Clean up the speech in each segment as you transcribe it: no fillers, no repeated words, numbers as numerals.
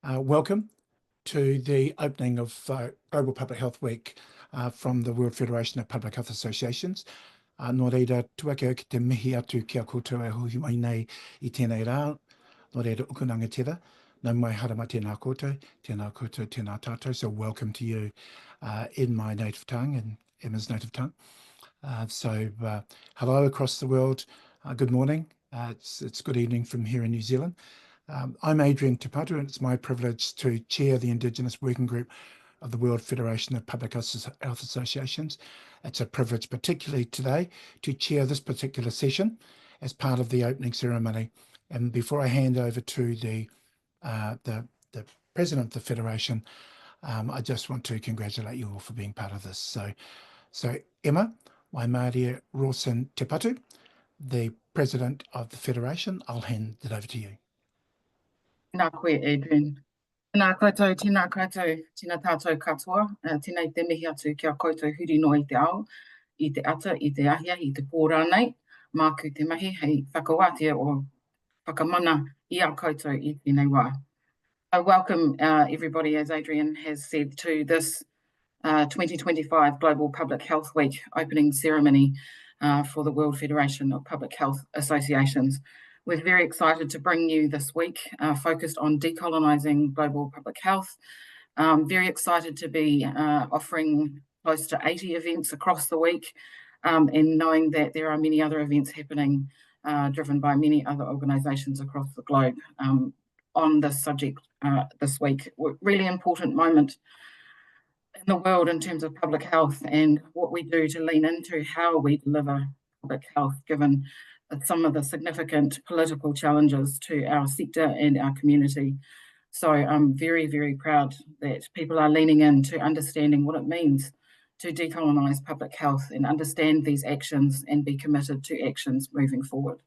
Welcome to the opening of Global Public Health Week from the World Federation of Public Health Associations. Nō reira, tuake ki te mihi atu kia koutou e hui mai nei I tēnei rā. Nō reira, ukunanga tera. Nau mai harama tēnā koutou, tēnā tātou. So welcome to you in my native tongue and Emma's native tongue. Hello across the world. Good morning. It's good evening from here in New Zealand. I'm Adrian Te Patu, and it's my privilege to chair the Indigenous Working Group of the World Federation of Public Health Associations. It's a privilege, particularly today, to chair this particular session as part of the opening ceremony. And before I hand over to the president of the Federation, I just want to congratulate you all for being part of this. So Emma, Waimaria Rawson-Te Patu, the president of the Federation, I'll hand it over to you. Nā koe, Adrian. Tēnā koutou, tēnā tātou katoa, tēnei te mihi atu kia koutou huri no I te ao, I te ata, I te ahia, I te pōrā nei, māku te mahi hei whakawātia o whakamana I a koutou I tēnei wā. I welcome everybody, as Adrian has said, to this 2025 Global Public Health Week opening ceremony for the World Federation of Public Health Associations. We're very excited to bring you this week focused on decolonizing global public health. Very excited to be offering close to 80 events across the week and knowing that there are many other events happening driven by many other organisations across the globe on this subject this week. Really important moment in the world in terms of public health and what we do to lean into how we deliver public health, given some of the significant political challenges to our sector and our community. So I'm very, very proud that people are leaning into understanding what it means to decolonise public health and understand these actions and be committed to actions moving forward.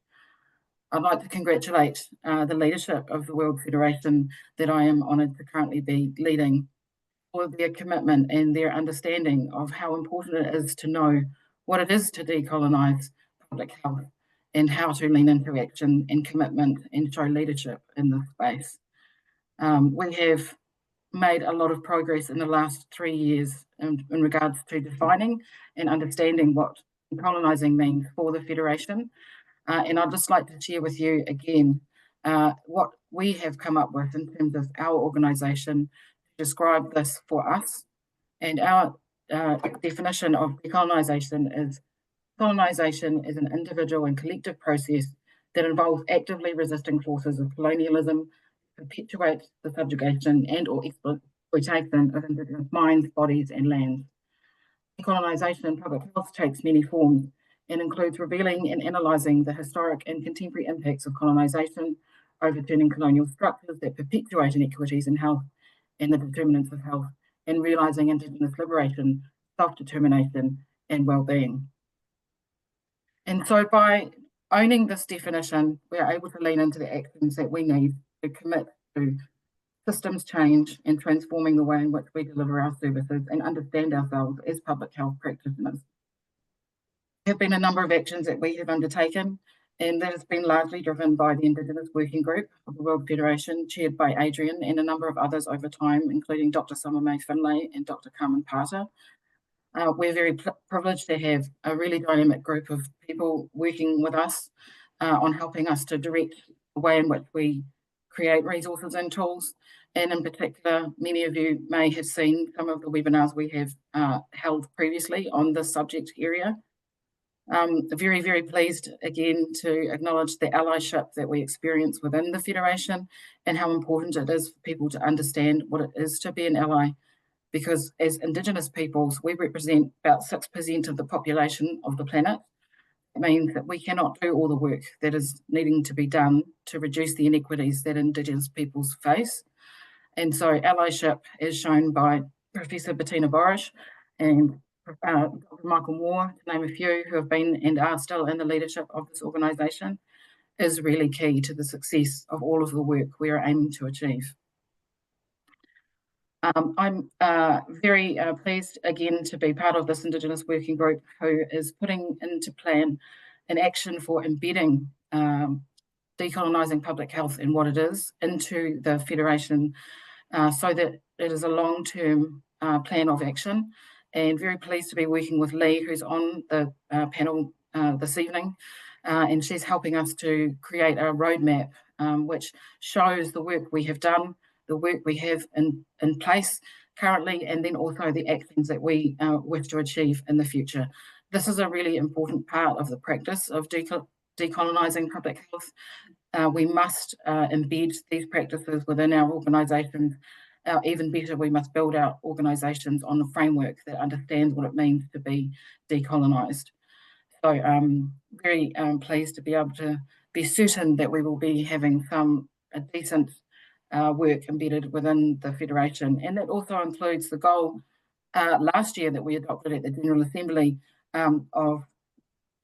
I'd like to congratulate the leadership of the World Federation that I am honoured to currently be leading for their commitment and their understanding of how important it is to know what it is to decolonise public health and how to lean into action and commitment and show leadership in this space. We have made a lot of progress in the last 3 years in regards to defining and understanding what decolonising means for the Federation. And I'd just like to share with you again what we have come up with in terms of our organisation to describe this for us. And our definition of decolonisation is colonisation is an individual and collective process that involves actively resisting forces of colonialism, perpetuate the subjugation and or exploitation of Indigenous minds, bodies and lands. Decolonisation in public health takes many forms and includes revealing and analysing the historic and contemporary impacts of colonisation, overturning colonial structures that perpetuate inequities in health and the determinants of health, and realising Indigenous liberation, self-determination and well-being. And so by owning this definition, we are able to lean into the actions that we need to commit to systems change and transforming the way in which we deliver our services and understand ourselves as public health practitioners. There have been a number of actions that we have undertaken, and that has been largely driven by the Indigenous Working Group of the World Federation, chaired by Adrian and a number of others over time, including Dr. Summer May Finlay and Dr. Carmen Patu. We're very privileged to have a really dynamic group of people working with us on helping us to direct the way in which we create resources and tools. And in particular, many of you may have seen some of the webinars we have held previously on this subject area. Very, very pleased again to acknowledge the allyship that we experience within the Federation and how important it is for people to understand what it is to be an ally. Because as Indigenous peoples, we represent about 6% of the population of the planet. It means that we cannot do all the work that is needing to be done to reduce the inequities that Indigenous peoples face. And so allyship is shown by Professor Bettina Borisch and Dr. Michael Moore, to name a few, who have been and are still in the leadership of this organisation, is really key to the success of all of the work we are aiming to achieve. I'm very pleased again to be part of this Indigenous working group who is putting into plan an action for embedding decolonising public health and what it is into the Federation so that it is a long-term plan of action. And very pleased to be working with Leigh, who's on the panel this evening, and she's helping us to create a roadmap which shows the work we have done, the work we have in place currently, and then also the actions that we wish to achieve in the future. This is a really important part of the practice of decolonizing public health. We must embed these practices within our organisations. Even better, we must build our organisations on a framework that understands what it means to be decolonised. So I'm very pleased to be able to be certain that we will be having some decent work embedded within the Federation. And that also includes the goal last year that we adopted at the General Assembly of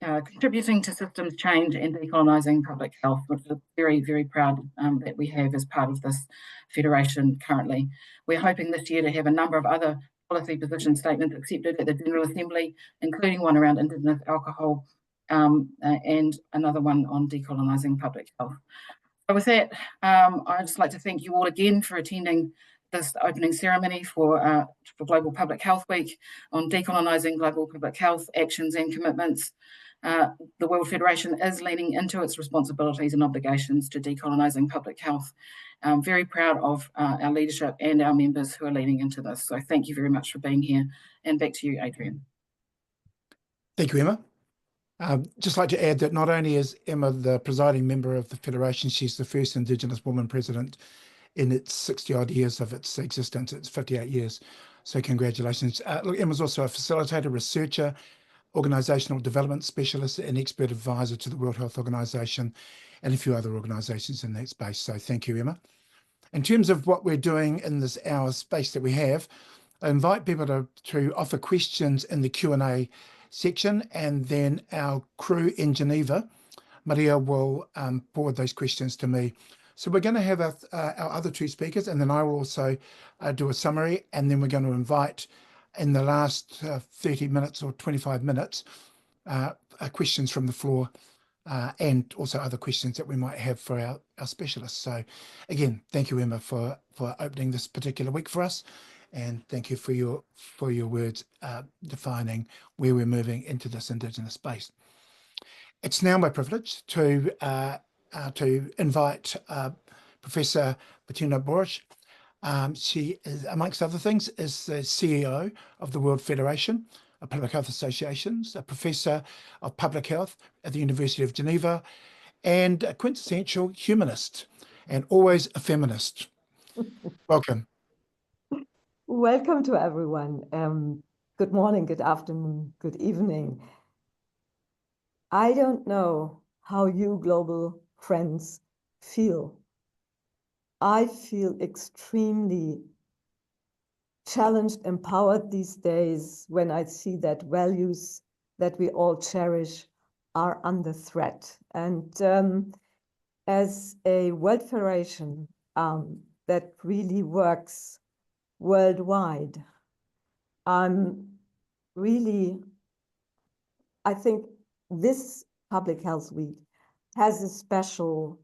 contributing to systems change and decolonising public health, which is very, very proud that we have as part of this Federation currently. We're hoping this year to have a number of other policy position statements accepted at the General Assembly, including one around Indigenous alcohol and another one on decolonising public health. So with that, I'd just like to thank you all again for attending this opening ceremony for Global Public Health Week on Decolonizing Global Public Health Actions and Commitments. The World Federation is leaning into its responsibilities and obligations to decolonizing public health. I'm very proud of our leadership and our members who are leaning into this. So thank you very much for being here. And back to you, Adrian. Thank you, Emma. Just like to add that not only is Emma the presiding member of the Federation, she's the first Indigenous woman president in its 60-odd years of its existence. It's 58 years. So congratulations. Look, Emma's also a facilitator, researcher, organisational development specialist and expert advisor to the World Health Organization and a few other organisations in that space. So thank you, Emma. In terms of what we're doing in this hour space that we have, I invite people to offer questions in the Q&A section, and then our crew in Geneva, Maria, will forward those questions to me. So we're going to have our other two speakers, and then I will also do a summary, and then we're going to invite in the last 30 minutes or 25 minutes, questions from the floor and also other questions that we might have for our specialists. So again, thank you, Emma, for opening this particular week for us. And thank you for your words defining where we're moving into this Indigenous space. It's now my privilege to invite Professor Bettina Borisch. She is, amongst other things, is the CEO of the World Federation of Public Health Associations, a professor of public health at the University of Geneva, and a quintessential humanist, and always a feminist. Welcome. Welcome to everyone. Good morning, good afternoon, good evening. I don't know how you global friends feel. I feel extremely challenged, empowered these days when I see that values that we all cherish are under threat. And as a World Federation that really works worldwide, I think this Public Health Week has a special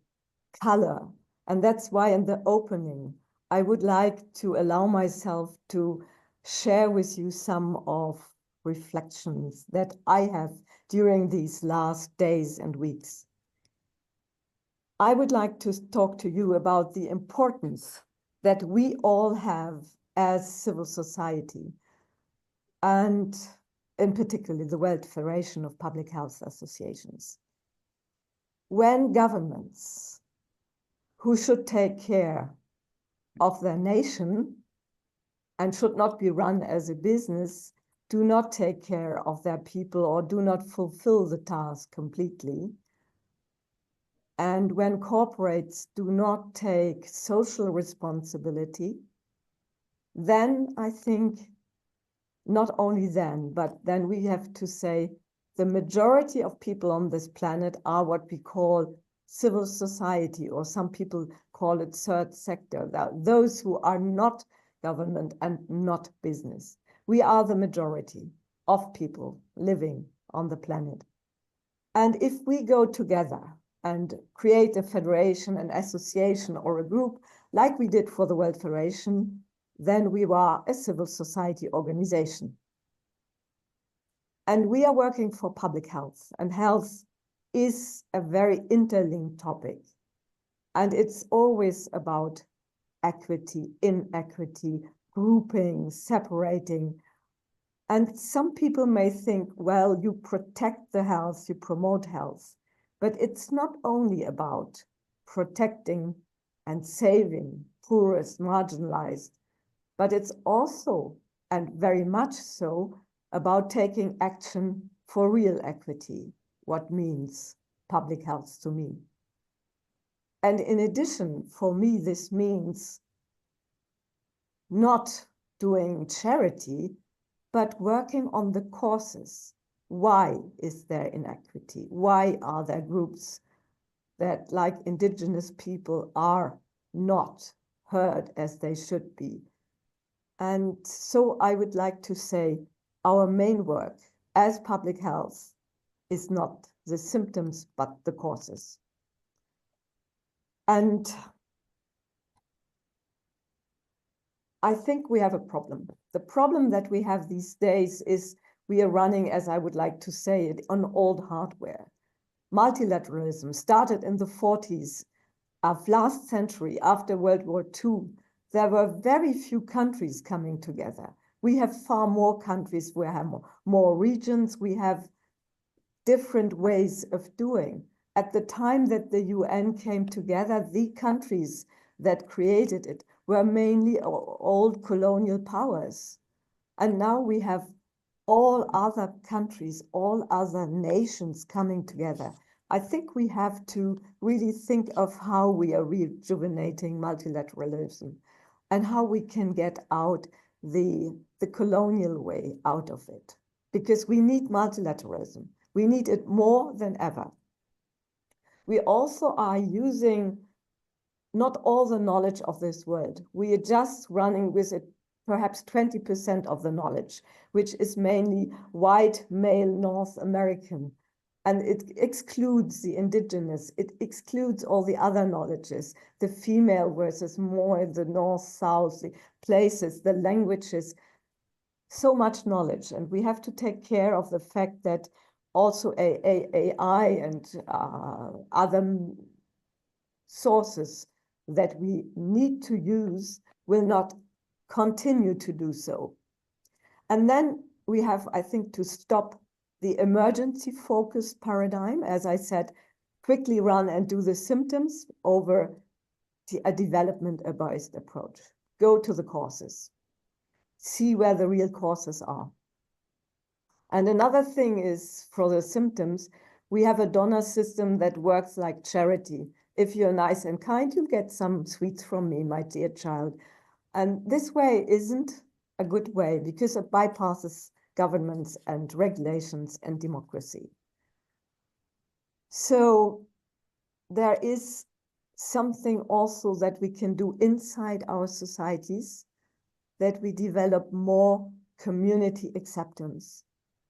color. And that's why in the opening, I would like to allow myself to share with you some of reflections that I have during these last days and weeks. I would like to talk to you about the importance that we all have as civil society, and in particular the World Federation of Public Health Associations. When governments who should take care of their nation and should not be run as a business do not take care of their people or do not fulfill the task completely, and when corporates do not take social responsibility, then I think not only then, but then we have to say the majority of people on this planet are what we call civil society, or some people call it third sector, those who are not government and not business. We are the majority of people living on the planet. And if we go together and create a federation, an association, or a group like we did for the World Federation, then we were a civil society organization. And we are working for public health, and health is a very interlinked topic. And it's always about equity, inequity, grouping, separating. And some people may think, well, you protect the health, you promote health. But it's not only about protecting and saving poorest, marginalized, but it's also, and very much so, about taking action for real equity, what means public health to me. And in addition, for me, this means not doing charity, but working on the causes. Why is there inequity? Why are there groups that, like Indigenous people, are not heard as they should be? And so I would like to say our main work as public health is not the symptoms, but the causes. And I think we have a problem. The problem that we have these days is we are running, as I would like to say it, on old hardware. Multilateralism started in the 40s of last century, after World War II. There were very few countries coming together. We have far more countries, we have more regions, we have different ways of doing. At the time that the UN came together, the countries that created it were mainly old colonial powers. And now we have all other countries, all other nations coming together. I think we have to really think of how we are rejuvenating multilateralism and how we can get out the colonial way out of it. Because we need multilateralism. We need it more than ever. We also are using not all the knowledge of this world. We are just running with it perhaps 20% of the knowledge, which is mainly white, male, North American. And it excludes the Indigenous, it excludes all the other knowledges, the female versus more in the North, South, the places, the languages, so much knowledge. And we have to take care of the fact that also AI and other sources that we need to use will not continue to do so. And then we have, I think, to stop the emergency-focused paradigm, as I said, quickly run and do the symptoms over a development-based approach. Go to the causes. See where the real causes are. And another thing is, for the symptoms, we have a donor system that works like charity. If you're nice and kind, you'll get some sweets from me, my dear child. And this way isn't a good way because it bypasses governments and regulations and democracy. So there is something also that we can do inside our societies, that we develop more community acceptance.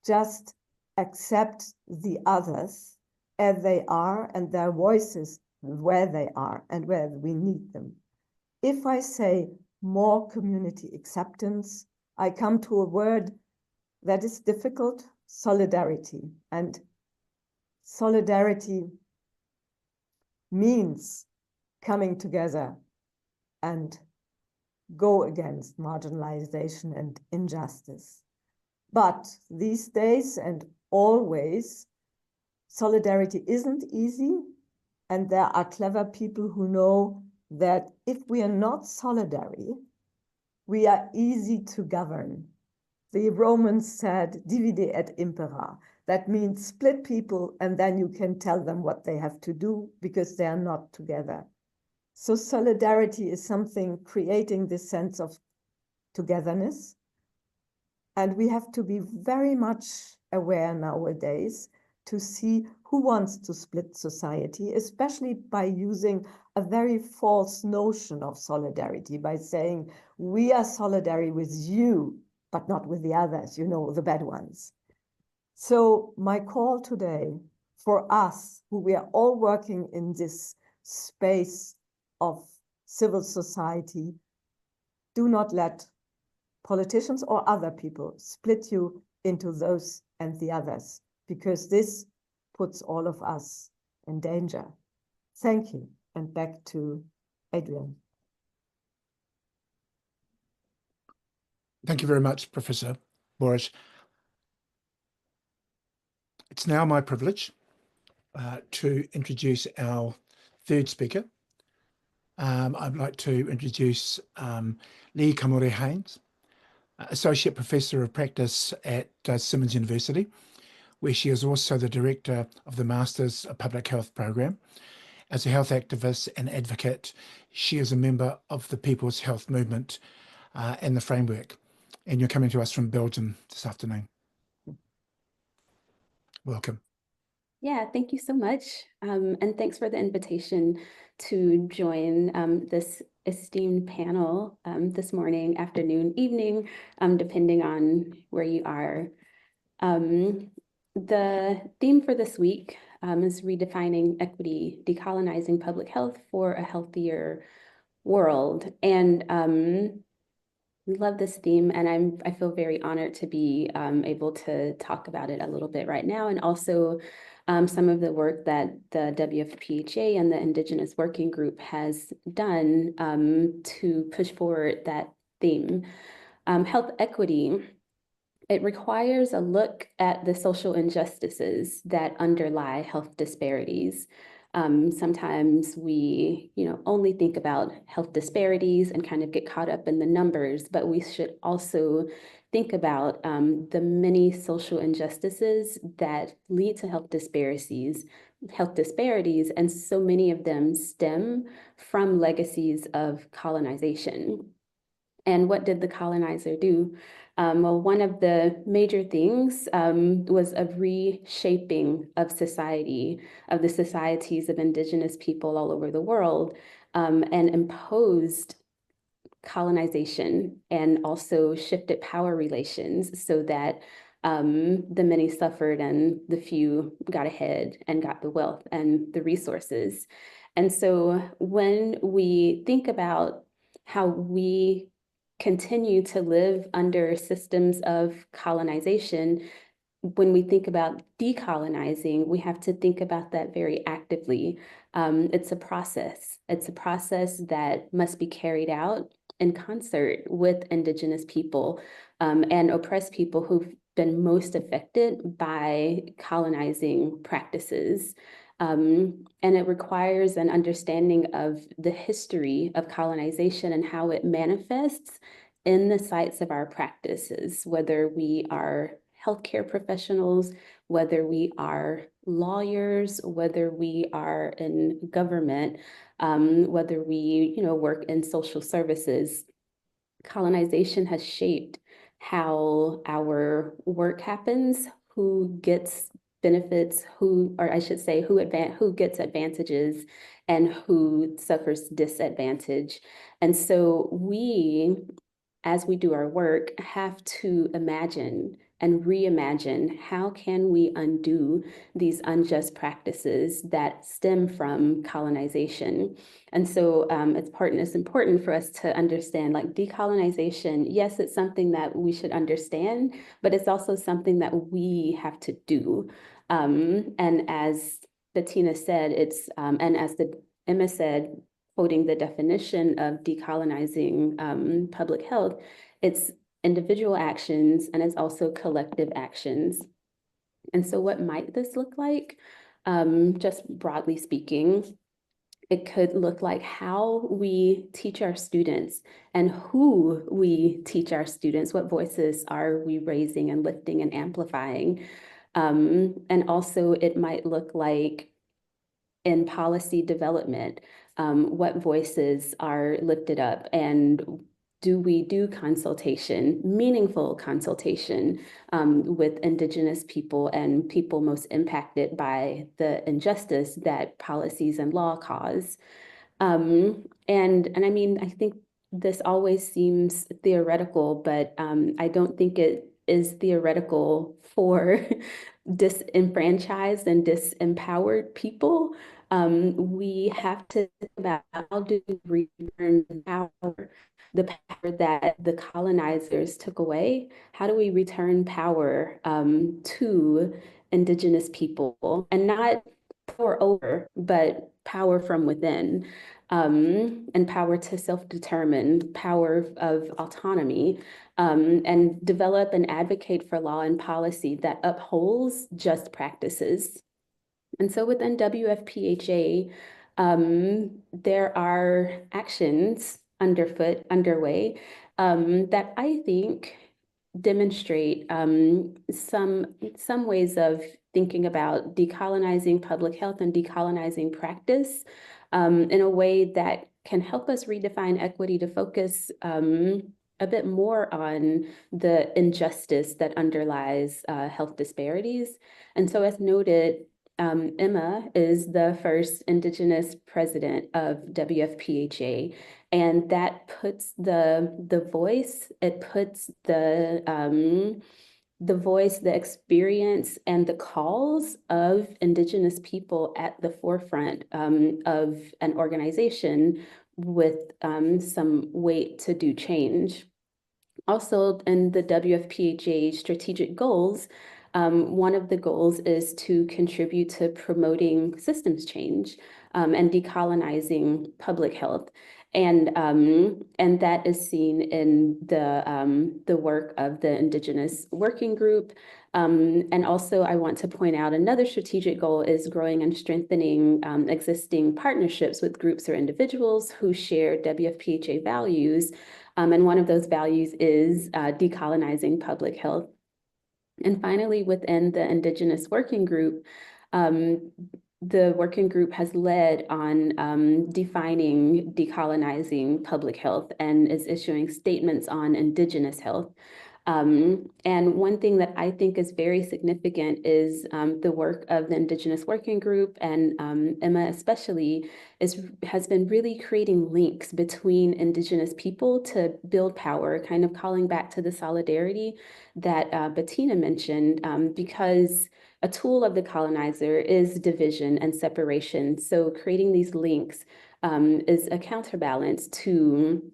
Just accept the others as they are and their voices where they are and where we need them. If I say more community acceptance, I come to a word that is difficult, solidarity. And solidarity means coming together and go against marginalization and injustice. But these days and always, solidarity isn't easy, and there are clever people who know that if we are not solidary, we are easy to govern. The Romans said, divide et impera. That means split people, and then you can tell them what they have to do because they are not together. So solidarity is something creating this sense of togetherness. And we have to be very much aware nowadays to see who wants to split society, especially by using a very false notion of solidarity, by saying, we are solidary with you, but not with the others, you know, the bad ones. So my call today for us, who we are all working in this space of civil society. Do not let politicians or other people split you into those and the others, because this puts all of us in danger. Thank you, and back to Adrian. Thank you very much, Professor Borisch. It's now my privilege to introduce our third speaker. I'd like to introduce Leigh Kamore Haynes, Associate Professor of Practice at Simmons University, where she is also the Director of the Masters of Public Health Program. As a health activist and advocate, she is a member of the People's Health Movement and the Framework. And you're coming to us from Belgium this afternoon. Welcome. Yeah, thank you so much. And thanks for the invitation to join this esteemed panel this morning, afternoon, evening, depending on where you are. The theme for this week is redefining equity, decolonizing public health for a healthier world. And we love this theme, and I feel very honored to be able to talk about it a little bit right now, and also some of the work that the WFPHA and the Indigenous Working Group has done to push forward that theme. Health equity, it requires a look at the social injustices that underlie health disparities. Sometimes we, only think about health disparities and kind of get caught up in the numbers, but we should also think about the many social injustices that lead to health disparities, and so many of them stem from legacies of colonization. And what did the colonizer do? Well, one of the major things was a reshaping of society, of the societies of Indigenous people all over the world, and imposed colonization and also shifted power relations so that the many suffered and the few got ahead and got the wealth and the resources. And so when we think about how we continue to live under systems of colonization, when we think about decolonizing, we have to think about that very actively. It's a process. It's a process that must be carried out in concert with Indigenous people and oppressed people who've been most affected by colonizing practices. And it requires an understanding of the history of colonization and how it manifests in the sites of our practices, whether we are healthcare professionals, whether we are lawyers, whether we are in government, whether we, work in social services. Colonization has shaped how our work happens, who gets benefits, who gets advantages, and who suffers disadvantage. And so we, as we do our work, have to imagine and reimagine how can we undo these unjust practices that stem from colonization. And so it's important for us to understand, like, decolonization, yes, it's something that we should understand, but it's also something that we have to do. And as Bettina said, and as Emma said, quoting the definition of decolonizing public health, it's individual actions and it's also collective actions. And so what might this look like? Just broadly speaking, it could look like how we teach our students and who we teach our students. What voices are we raising and lifting and amplifying? And also it might look like in policy development, what voices are lifted up, and do we do consultation, meaningful consultation with Indigenous people and people most impacted by the injustice that policies and law cause? And I mean, I think this always seems theoretical, but I don't think it is theoretical for disenfranchised and disempowered people. we have to think about how do we return power, the power that the colonizers took away. How do we return power to Indigenous people, and not power over, but power from within, and power to self-determine, power of autonomy, and develop and advocate for law and policy that upholds just practices. And so within WFPHA, there are actions underway that I think demonstrate some ways of thinking about decolonizing public health and decolonizing practice in a way that can help us redefine equity to focus a bit more on the injustice that underlies health disparities. And so, as noted, Emma is the first Indigenous president of WFPHA, and that puts the voice, it puts the voice, the experience, and the calls of Indigenous people at the forefront of an organization with some weight to do change. Also, in the WFPHA strategic goals, one of the goals is to contribute to promoting systems change and decolonizing public health. And that is seen in the work of the Indigenous Working Group. And also, I want to point out another strategic goal is growing and strengthening existing partnerships with groups or individuals who share WFPHA values. And one of those values is decolonizing public health. And finally, within the Indigenous Working Group, the working group has led on defining decolonizing public health and is issuing statements on Indigenous health. And one thing that I think is very significant is the work of the Indigenous Working Group, and Emma especially has been really creating links between Indigenous people to build power, kind of calling back to the solidarity that Bettina mentioned, because a tool of the colonizer is division and separation. So creating these links is a counterbalance to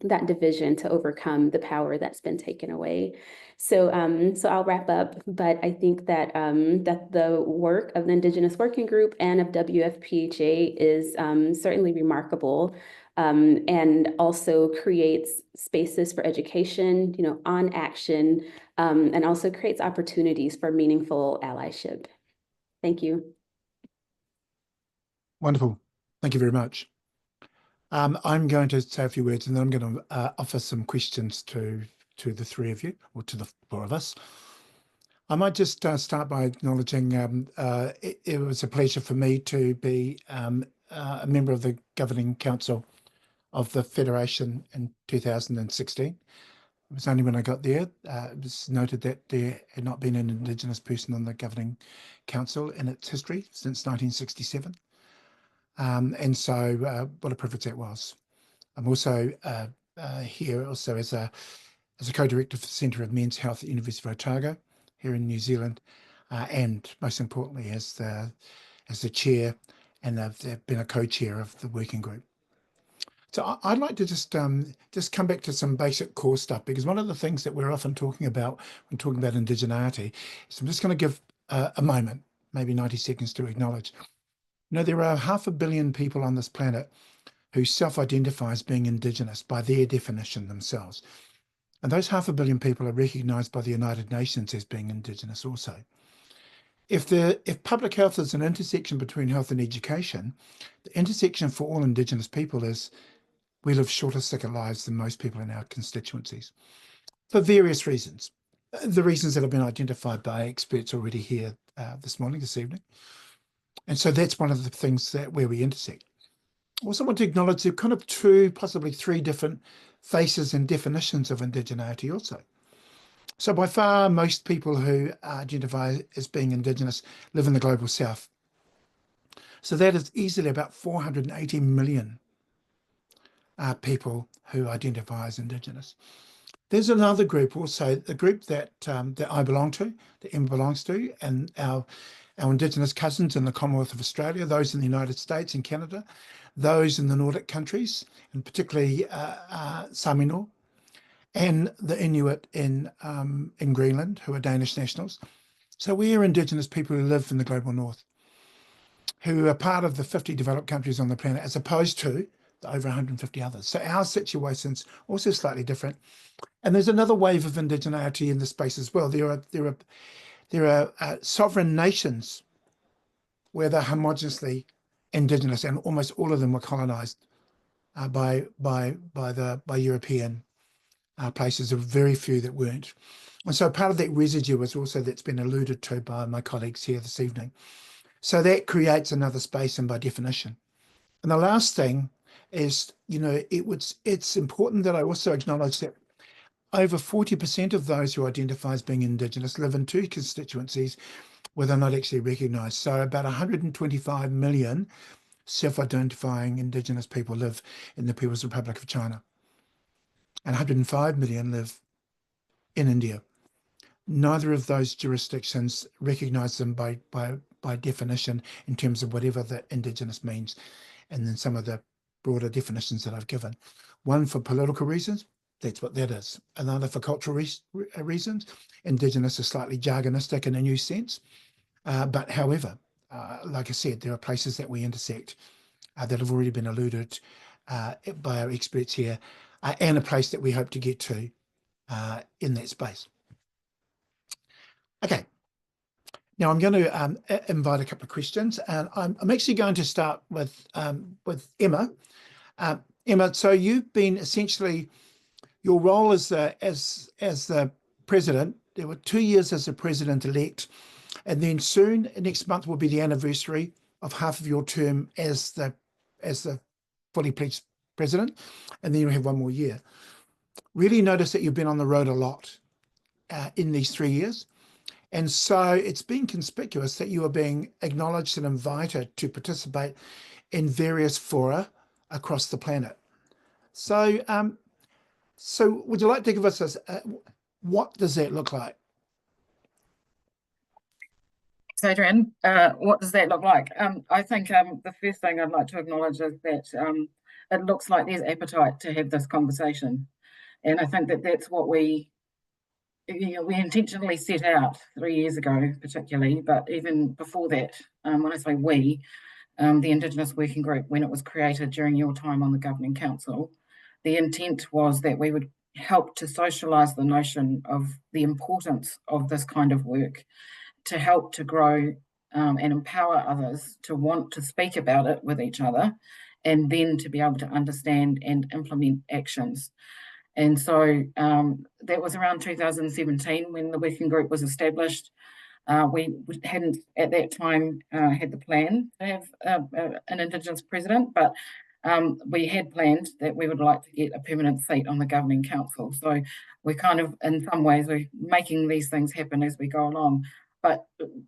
that division to overcome the power that's been taken away. So, so I'll wrap up, but I think that that the work of the Indigenous Working Group and of WFPHA is certainly remarkable, and also creates spaces for education, on action, and also creates opportunities for meaningful allyship. Thank you. Wonderful. Thank you very much. I'm going to say a few words, and then I'm going to offer some questions to the three of you, or to the four of us. I might just start by acknowledging it was a pleasure for me to be a member of the Governing Council of the Federation in 2016. It was only when I got there, it was noted that there had not been an Indigenous person on the Governing Council in its history since 1967. And so what a privilege that was. I'm also here also as a co-director for the Centre of Men's Health at the University of Otago here in New Zealand, and most importantly as the chair, and I've been a co-chair of the working group. So I'd like to just come back to some basic core stuff, because one of the things that we're often talking about when talking about indigeneity is, I'm just going to give a moment, maybe 90 seconds, to acknowledge, there are 500 million people on this planet who self-identify as being Indigenous by their definition themselves. And those 500 million people are recognised by the United Nations as being Indigenous also. If public health is an intersection between health and education, the intersection for all Indigenous people is we live shorter, sicker lives than most people in our constituencies, for various reasons. The reasons that have been identified by experts already here this evening. And so that's one of the things where we intersect. I also want to acknowledge there are kind of two, possibly three different faces and definitions of indigeneity also. So by far, most people who identify as being Indigenous live in the Global South. So that is easily about 480 million people who identify as Indigenous. There's another group also, the group that I belong to, that Emma belongs to, and our our Indigenous cousins in the Commonwealth of Australia, those in the United States and Canada, those in the Nordic countries, and particularly Samino, and the Inuit in Greenland, who are Danish nationals. So we are Indigenous people who live in the global north, who are part of the 50 developed countries on the planet, as opposed to the over 150 others. So our situation's also slightly different. And there's another wave of indigeneity in the space as well. There are sovereign nations where they're homogeneously Indigenous, and almost all of them were colonized by European places. There were very few that weren't. And so part of that residue is also that's been alluded to by my colleagues here this evening. So that creates another space, and by definition. And the last thing is, it's important that I also acknowledge that over 40% of those who identify as being Indigenous live in two constituencies where they're not actually recognised. So about 125 million self-identifying Indigenous people live in the People's Republic of China, and 105 million live in India. Neither of those jurisdictions recognise them by definition in terms of whatever the Indigenous means, and then some of the broader definitions that I've given. One for political reasons, that's what that is. Another for cultural reasons. Indigenous is slightly jargonistic in a new sense. But however, like I said, there are places that we intersect that have already been alluded by our experts here, and a place that we hope to get to in that space. Okay. Now I'm going to invite a couple of questions, and I'm actually going to start with Emma. Emma, so you've been essentially, your role as the president, there were 2 years as the president-elect, and then soon, next month, will be the anniversary of half of your term as the fully pledged president, and then you'll have one more year. Really notice that you've been on the road a lot in these 3 years. And so it's been conspicuous that you are being acknowledged and invited to participate in various fora across the planet. So, so would you like to give us what does that look like? Thanks, Adrian. What does that look like? I think the first thing I'd like to acknowledge is that it looks like there's appetite to have this conversation. And I think that that's what we intentionally set out 3 years ago, particularly, but even before that, when I say we, the Indigenous Working Group, when it was created during your time on the Governing Council, the intent was that we would help to socialise the notion of the importance of this kind of work, to help to grow and empower others to want to speak about it with each other, and then to be able to understand and implement actions. And so that was around 2017 when the working group was established. We hadn't at that time had the plan to have an Indigenous president, but we had planned that we would like to get a permanent seat on the Governing Council. So we're kind of, in some ways, we're making these things happen as we go along. But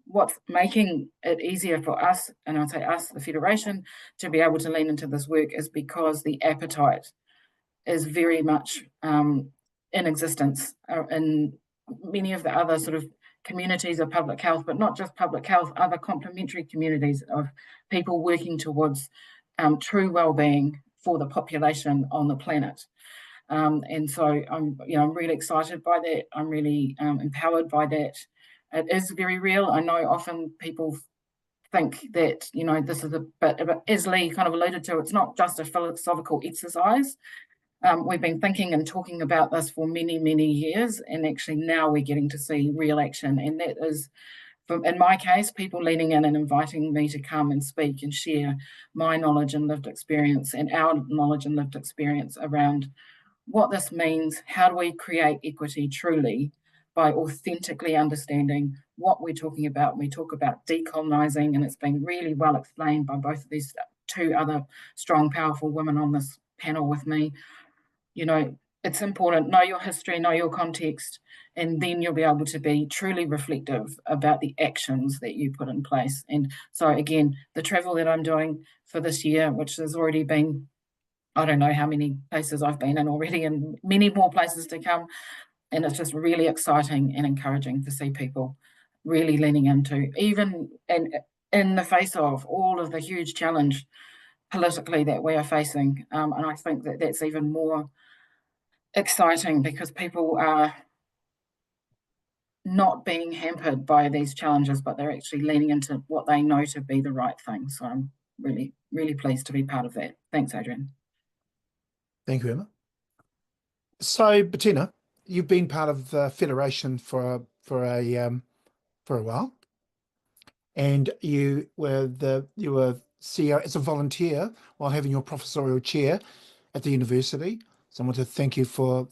what's making it easier for us, and I'd say us, the Federation, to be able to lean into this work is because the appetite is very much in existence in many of the other sort of communities of public health, but not just public health, other complementary communities of people working towards true well-being for the population on the planet. And so I'm really excited by that. I'm really empowered by that. It is very real. I know often people think that, this is but as Leigh kind of alluded to, it's not just a philosophical exercise. We've been thinking and talking about this for many, many years, and actually now we're getting to see real action. And that is, in my case, people leaning in and inviting me to come and speak and share my knowledge and lived experience and our knowledge and lived experience around what this means. How do we create equity truly by authentically understanding what we're talking about? We talk about decolonizing, and it's been really well explained by both of these two other strong, powerful women on this panel with me. It's important, know your history, know your context, and then you'll be able to be truly reflective about the actions that you put in place. And so again, the travel that I'm doing for this year, which has already been, I don't know how many places I've been in already, and many more places to come. And it's just really exciting and encouraging to see people really leaning into, even in the face of all of the huge challenge politically that we are facing. And I think that that's even more exciting because people are not being hampered by these challenges, but they're actually leaning into what they know to be the right thing. So I'm really, really pleased to be part of that. Thanks, Adrian. Thank you, Emma. So, Bettina, you've been part of the Federation for a while, and you were CEO as a volunteer while having your professorial chair at the university. So I want to thank you for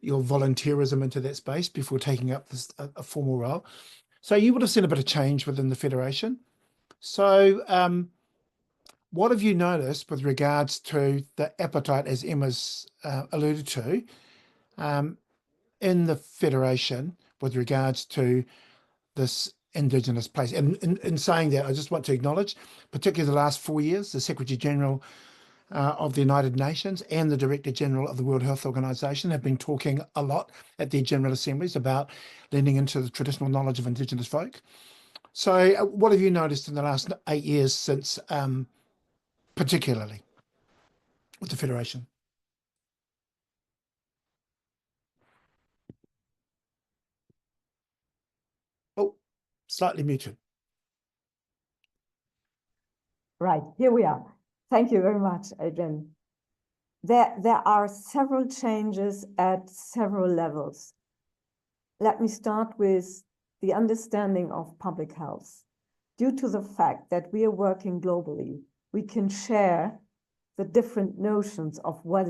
your volunteerism into that space before taking up this a formal role. So you would have seen a bit of change within the Federation. So what have you noticed with regards to the appetite, as Emma's alluded to, in the Federation with regards to this Indigenous place? And in saying that, I just want to acknowledge, particularly the last 4 years, the Secretary General of the United Nations and the Director General of the World Health Organization have been talking a lot at their General Assemblies about leaning into the traditional knowledge of Indigenous folk. So what have you noticed in the last 8 years since, particularly with the Federation? Oh, slightly muted. Right, here we are. Thank you very much, Adrian. There are several changes at several levels. Let me start with the understanding of public health. Due to the fact that we are working globally, we can share the different notions of what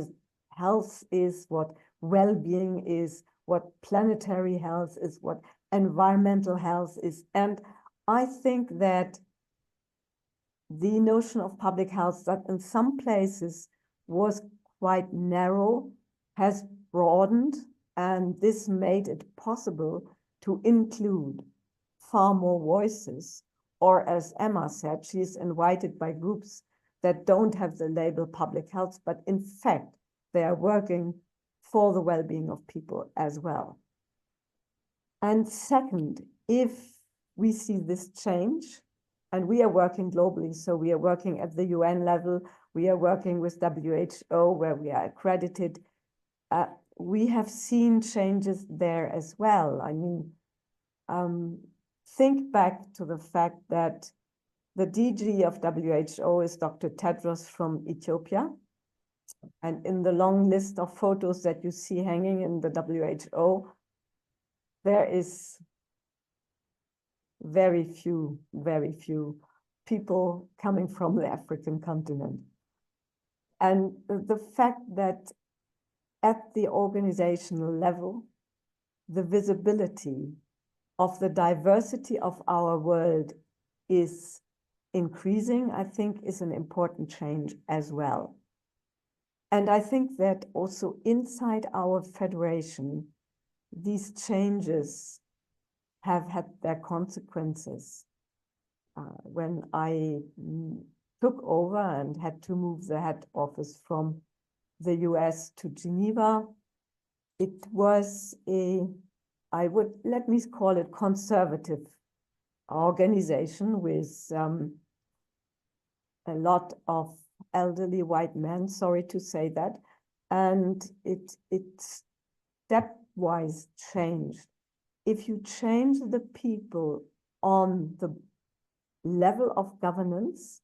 health is, what well-being is, what planetary health is, what environmental health is. And I think that the notion of public health that in some places was quite narrow has broadened, and this made it possible to include far more voices, or as Emma said, she's invited by groups that don't have the label public health, but in fact, they are working for the well-being of people as well. And second, if we see this change, and we are working globally, so we are working at the UN level, we are working with WHO where we are accredited. We have seen changes there as well. I mean, think back to the fact that the DG of WHO is Dr. Tedros from Ethiopia. And in the long list of photos that you see hanging in the WHO, there is very few people coming from the African continent. And the fact that at the organizational level, the visibility of the diversity of our world is increasing, I think, is an important change as well. And I think that also inside our federation, these changes have had their consequences. When I took over and had to move the head office from the US to Geneva, it was let me call it conservative organization with a lot of elderly white men, sorry to say that, and it stepwise changed. If you change the people on the level of governance,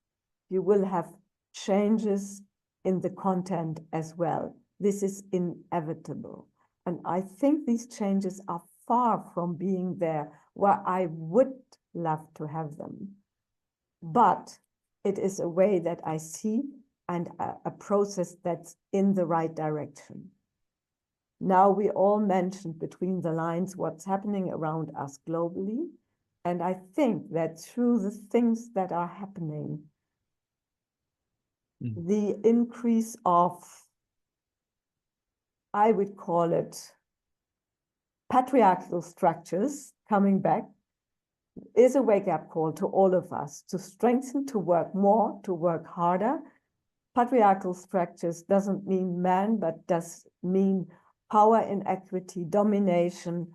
you will have changes in the content as well. This is inevitable. And I think these changes are far from being there where I would love to have them. But it is a way that I see and a process that's in the right direction. Now we all mentioned between the lines what's happening around us globally. And I think that through the things that are happening, the increase of, I would call it, patriarchal structures coming back is a wake-up call to all of us to strengthen, to work more, to work harder. Patriarchal structures doesn't mean man, but does mean power inequity, domination,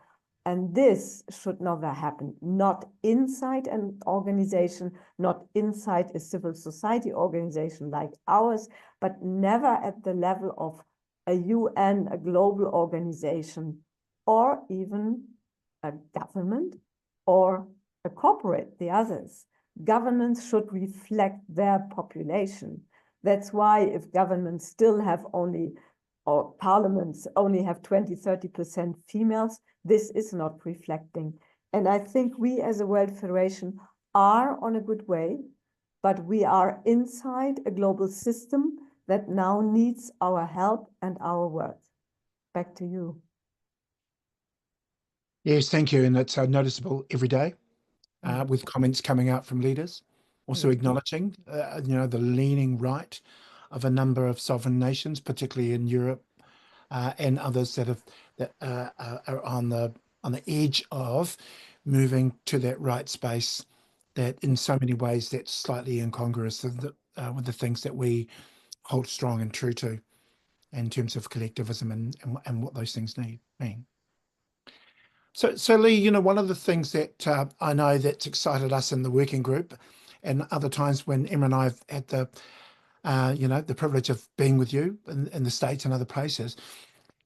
And this should never happen, not inside an organization, not inside a civil society organization like ours, but never at the level of a UN, a global organization, or even a government or a corporate, the others. Governments should reflect their population. That's why if governments still have only, or parliaments only have 20–30% females, this is not reflecting. And I think we as a World Federation are on a good way, but we are inside a global system that now needs our help and our work. Back to you. Yes, thank you. And it's noticeable every day with comments coming out from leaders, also acknowledging, the leaning right of a number of sovereign nations, particularly in Europe and others that are on the edge of moving to that right space. That in so many ways that's slightly incongruous with the things that we hold strong and true to in terms of collectivism and what those things mean. So Leigh, one of the things that I know that's excited us in the working group, and other times when Emma and I have had the privilege of being with you in the States and other places,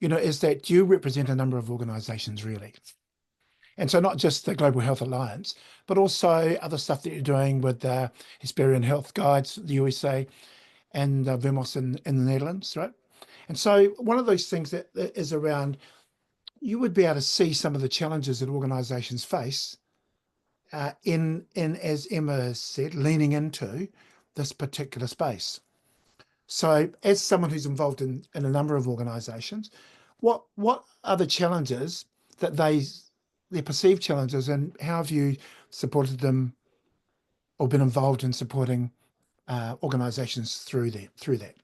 is that you represent a number of organizations really. And so not just the Global Health Alliance, but also other stuff that you're doing with Hesperian Health Guides, the USA, and VMOS in the Netherlands, right? And so one of those things that is around, you would be able to see some of the challenges that organizations face in, as Emma said, leaning into this particular space. So as someone who's involved in a number of organizations, what are the challenges that their perceived challenges, and how have you supported them or been involved in supporting organizations through that?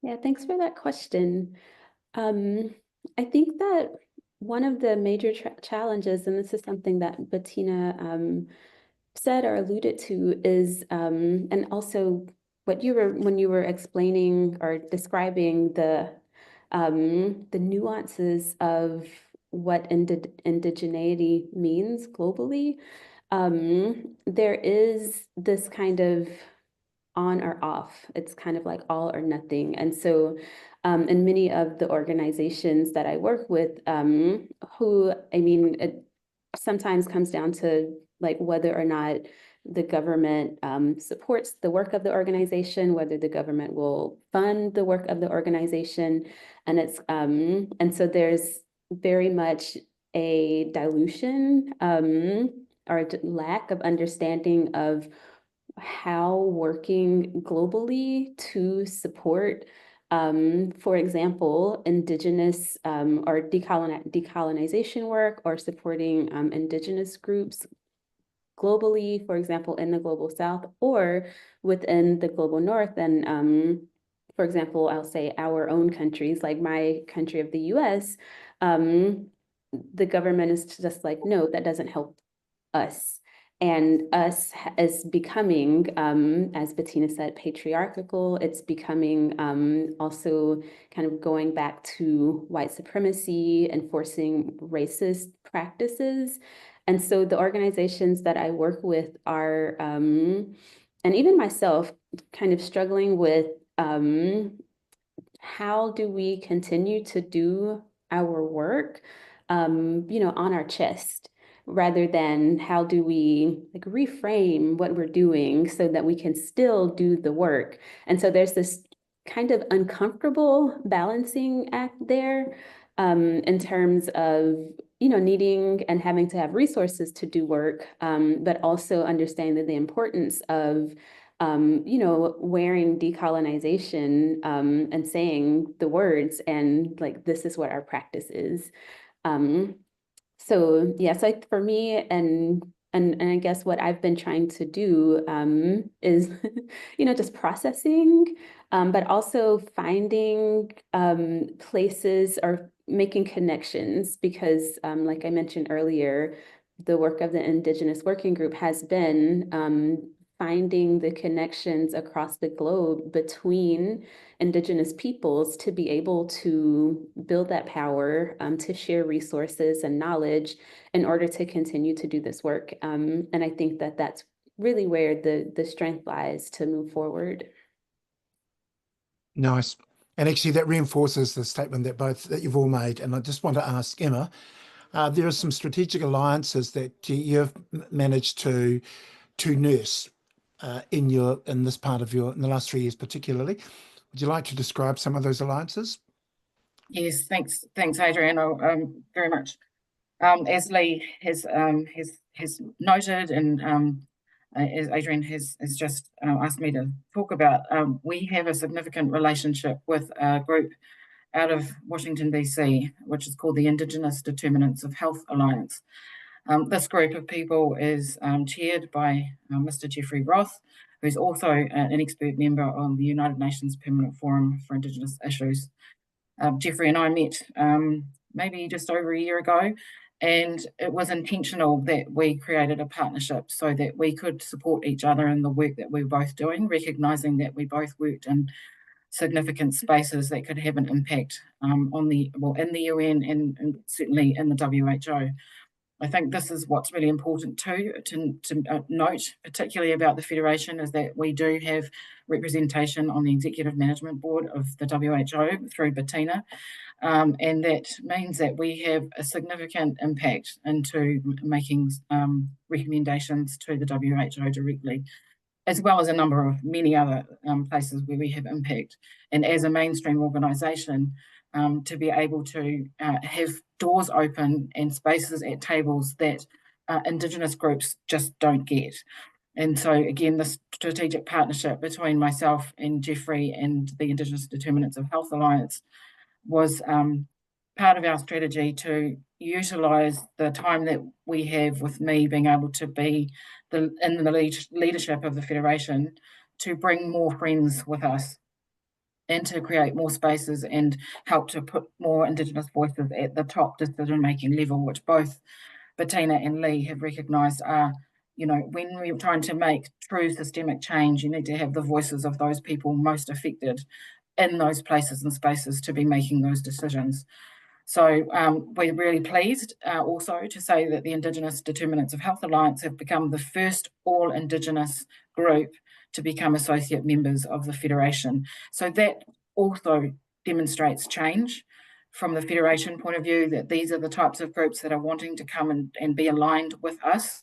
Yeah, thanks for that question. I think that one of the major challenges, and this is something that Bettina said or alluded to, is, and also what when you were explaining or describing the nuances of what indigeneity means globally, there is this kind of on or off. It's kind of like all or nothing. And so in many of the organizations that I work with, it sometimes comes down to like whether or not the government supports the work of the organization, whether the government will fund the work of the organization. And it's and so there's very much a dilution or a lack of understanding of how working globally to support, for example, Indigenous or decolonization work, or supporting Indigenous groups globally, for example, in the Global South or within the Global North. And for example, I'll say our own countries, like my country of the US, the government is just like, no, that doesn't help us. And us is becoming, as Bettina said, patriarchal. It's becoming also kind of going back to white supremacy, enforcing racist practices. And so the organizations that I work with are, and even myself, kind of struggling with how do we continue to do our work, on our chest, rather than how do we like reframe what we're doing so that we can still do the work. And so there's this kind of uncomfortable balancing act there in terms of, needing and having to have resources to do work, but also understanding the importance of wearing decolonization and saying the words and like, this is what our practice is. So yeah, so for me, and I guess what I've been trying to do is, just processing, but also finding places or making connections, because like I mentioned earlier, the work of the Indigenous Working Group has been finding the connections across the globe between Indigenous peoples to be able to build that power, to share resources and knowledge in order to continue to do this work. And I think that that's really where the strength lies to move forward. Nice. And actually that reinforces the statement that you've all made. And I just want to ask Emma, there are some strategic alliances that you've managed to nurse in this part of in the last 3 years particularly. Would you like to describe some of those alliances? Yes, thanks, Adrian. Very much. As Leigh has noted, and as Adrian has just asked me to talk about, we have a significant relationship with a group out of Washington, DC, which is called the Indigenous Determinants of Health Alliance. This group of people is chaired by Mr. Jeffrey Roth, who's also an expert member on the United Nations Permanent Forum for Indigenous Issues. Jeffrey and I met maybe just over a year ago, and it was intentional that we created a partnership so that we could support each other in the work that we were both doing, recognising that we both worked in significant spaces that could have an impact in the UN and certainly in the WHO. I think this is what's really important too to note, particularly about the Federation, is that we do have representation on the Executive Management Board of the WHO through Bettina, and that means that we have a significant impact into making recommendations to the WHO directly, as well as many other places where we have impact. And as a mainstream organisation, to be able to have doors open and spaces at tables that Indigenous groups just don't get. And so again, the strategic partnership between myself and Jeffrey and the Indigenous Determinants of Health Alliance was part of our strategy to utilise the time that we have, with me being able to be in the leadership of the Federation, to bring more friends with us and to create more spaces and help to put more Indigenous voices at the top decision-making level, which both Bettina and Leigh have recognised are, when we're trying to make true systemic change, you need to have the voices of those people most affected in those places and spaces to be making those decisions. So we're really pleased also to say that the Indigenous Determinants of Health Alliance have become the first all-Indigenous group to become associate members of the Federation. So that also demonstrates change from the Federation point of view, that these are the types of groups that are wanting to come and be aligned with us.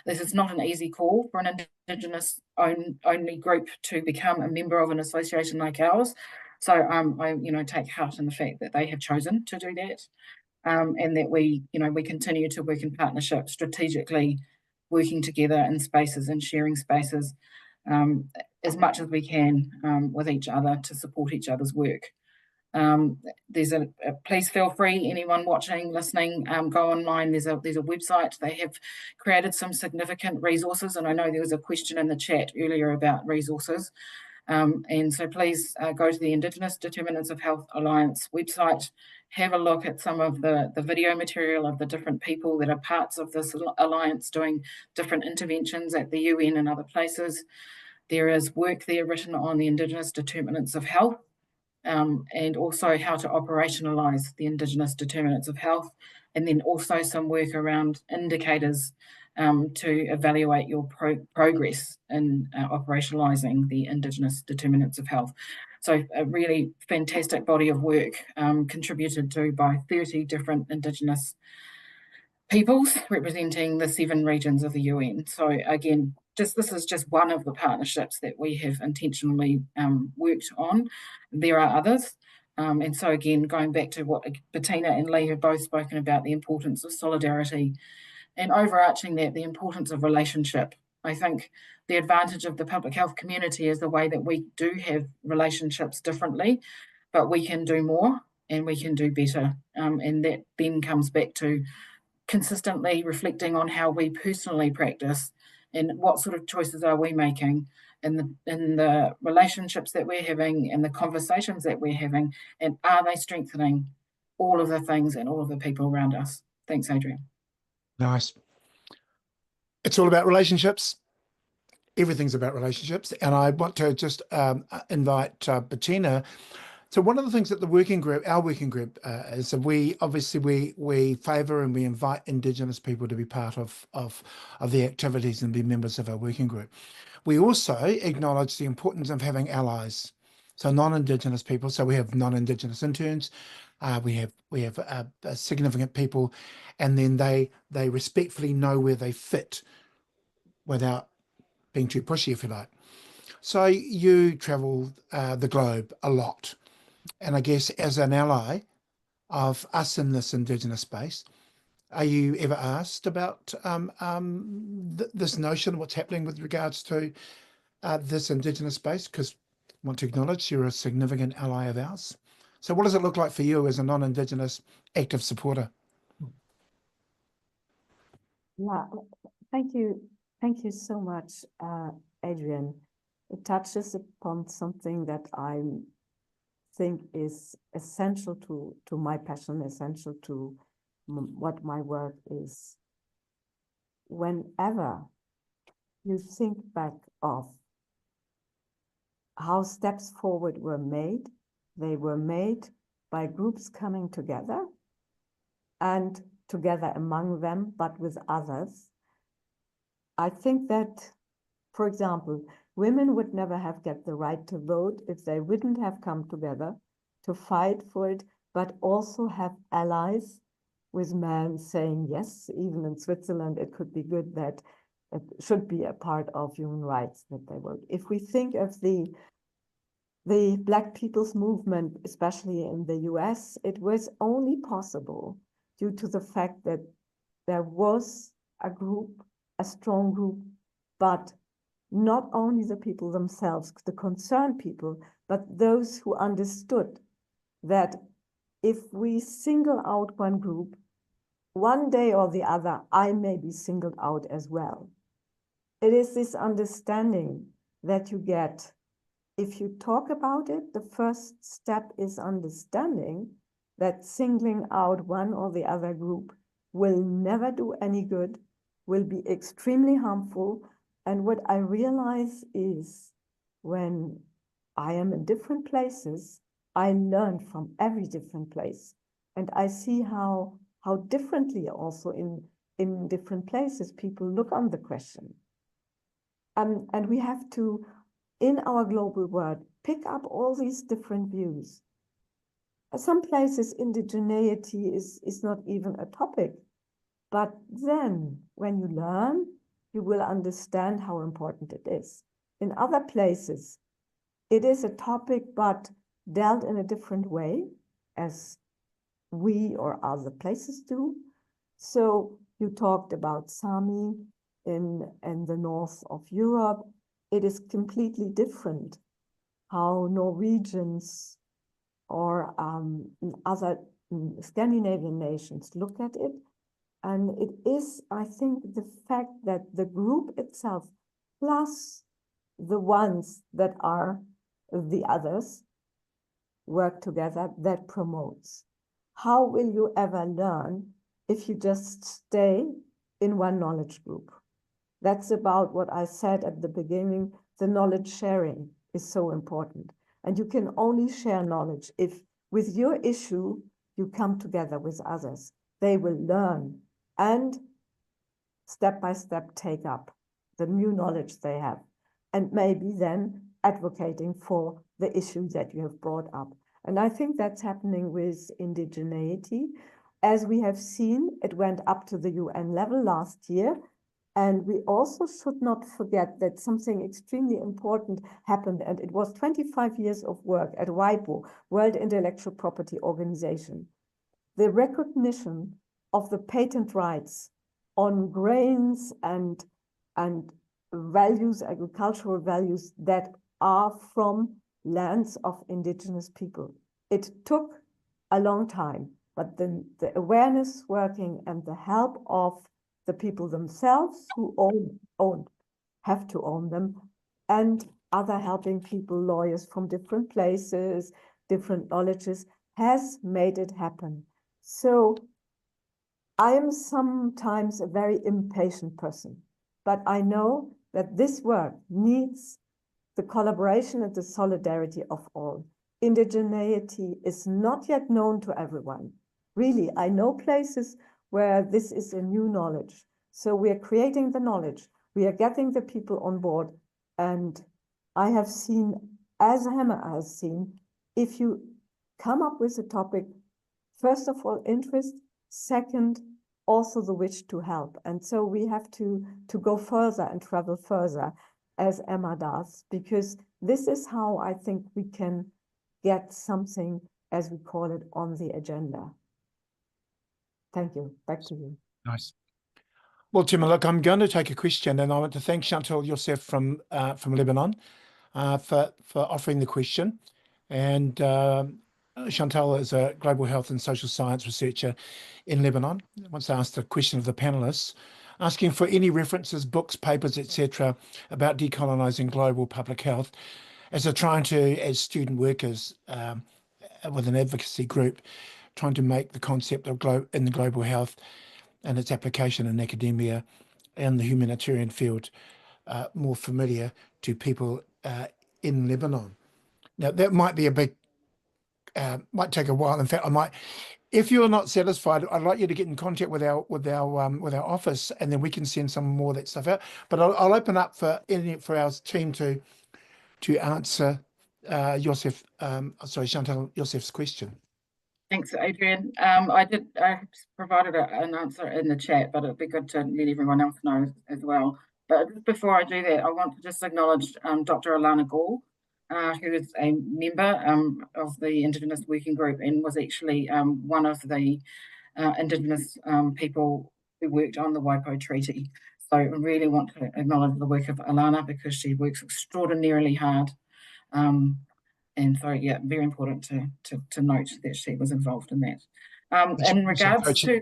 This is not an easy call for an Indigenous only group to become a member of an association like ours. So I take heart in the fact that they have chosen to do that, and that we continue to work in partnership, strategically working together in spaces and sharing spaces as much as we can with each other to support each other's work. Please feel free, anyone watching, listening, go online. There's a website. They have created some significant resources, and I know there was a question in the chat earlier about resources. And so please go to the Indigenous Determinants of Health Alliance website, have a look at some of the video material of the different people that are parts of this alliance doing different interventions at the UN and other places. There is work there written on the Indigenous Determinants of Health, and also how to operationalise the Indigenous Determinants of Health, and then also some work around indicators to evaluate your progress in operationalising the Indigenous Determinants of Health. So a really fantastic body of work contributed to by 30 different Indigenous peoples representing the 7 regions of the UN. So again, this is just one of the partnerships that we have intentionally worked on. There are others. And so again, going back to what Bettina and Leigh have both spoken about, the importance of solidarity, and overarching that, the importance of relationship. I think the advantage of the public health community is the way that we do have relationships differently, but we can do more and we can do better. And that then comes back to consistently reflecting on how we personally practice and what sort of choices are we making in the relationships that we're having and the conversations that we're having, and are they strengthening all of the things and all of the people around us. Thanks, Adrian. Nice. It's all about relationships. everything's about relationships. And I want to just invite Bettina. So one of the things that our working group is that we favour and we invite Indigenous people to be part of the activities and be members of our working group. We also acknowledge the importance of having allies. So non-Indigenous people. So we have non-Indigenous interns. We have significant people, and then they respectfully know where they fit without being too pushy, if you like. So you travel the globe a lot. And I guess as an ally of us in this Indigenous space, are you ever asked about this notion, what's happening with regards to this Indigenous space? Because I want to acknowledge you're a significant ally of ours. So what does it look like for you as a non-Indigenous active supporter? Yeah, thank you. Thank you so much, Adrian. It touches upon something that I think is essential to my passion, essential to what my work is. Whenever you think back of how steps forward were made, they were made by groups coming together and together among them, but with others. I think that, for example, women would never have got the right to vote if they wouldn't have come together to fight for it, but also have allies with men saying, yes, even in Switzerland, it could be good that it should be a part of human rights that they vote. If we think of the Black people's movement, especially in the US, it was only possible due to the fact that there was a group, a strong group, but not only the people themselves, the concerned people, but those who understood that if we single out one group, one day or the other, I may be singled out as well. It is this understanding that you get. If you talk about it, the first step is understanding that singling out one or the other group will never do any good, will be extremely harmful. And what I realize is when I am in different places, I learn from every different place. And I see how differently also in different places people look on the question. And we have to, in our global world, pick up all these different views. Some places indigeneity is not even a topic, but then when you learn, you will understand how important it is. In other places, it is a topic, but dealt in a different way as we or other places do. So you talked about Sami in the north of Europe. It is completely different how Norwegians or other Scandinavian nations look at it. And it is, I think, the fact that the group itself, plus the ones that are the others, work together, that promotes. How will you ever learn if you just stay in one knowledge group? That's about what I said at the beginning. The knowledge sharing is so important. And you can only share knowledge if with your issue, you come together with others. They will learn and step by step take up the new knowledge they have. And maybe then advocating for the issue that you have brought up. And I think that's happening with indigeneity. As we have seen, it went up to the UN level last year. And we also should not forget that something extremely important happened, and it was 25 years of work at WIPO, World Intellectual Property Organization. The recognition of the patent rights on grains and values, agricultural values that are from lands of indigenous people. It took a long time, but the awareness working and the help of the people themselves who have to own them, and other helping people, lawyers from different places, different knowledges, has made it happen. So I am sometimes a very impatient person, but I know that this work needs the collaboration and the solidarity of all. Indigeneity is not yet known to everyone. Really, I know places where this is a new knowledge. So we are creating the knowledge. We are getting the people on board. And I have seen, as Hammer has seen, if you come up with a topic, first of all, interest, second, also the wish to help. And so we have to go further and travel further, as Emma does, because this is how I think we can get something, as we call it, on the agenda. Thank you. Back to you. Nice. Well, Tim, look, I'm going to take a question, and I want to thank Chantal Youssef from Lebanon for offering the question. And Chantal is a global health and social science researcher in Lebanon. I once asked a question of the panelists, asking for any references, books, papers, etc., about decolonizing global public health, as they're trying to, as student workers with an advocacy group, trying to make the concept of global health and its application in academia and the humanitarian field more familiar to people in Lebanon. Now, that might be a big, might take a while. In fact, I might, if you're not satisfied, I'd like you to get in contact with our office, and then we can send some more of that stuff out. But I'll open up for our team to answer Chantal Youssef's question. Thanks, Adrian. I provided an answer in the chat, but it'd be good to let everyone else know as well. But before I do that, I want to just acknowledge Dr. Alana Gall, who is a member of the Indigenous Working Group and was actually one of the Indigenous people who worked on the WFPHA Treaty. So I really want to acknowledge the work of Alana, because she works extraordinarily hard. And so, yeah, very important to note that she was involved in that. In regards to,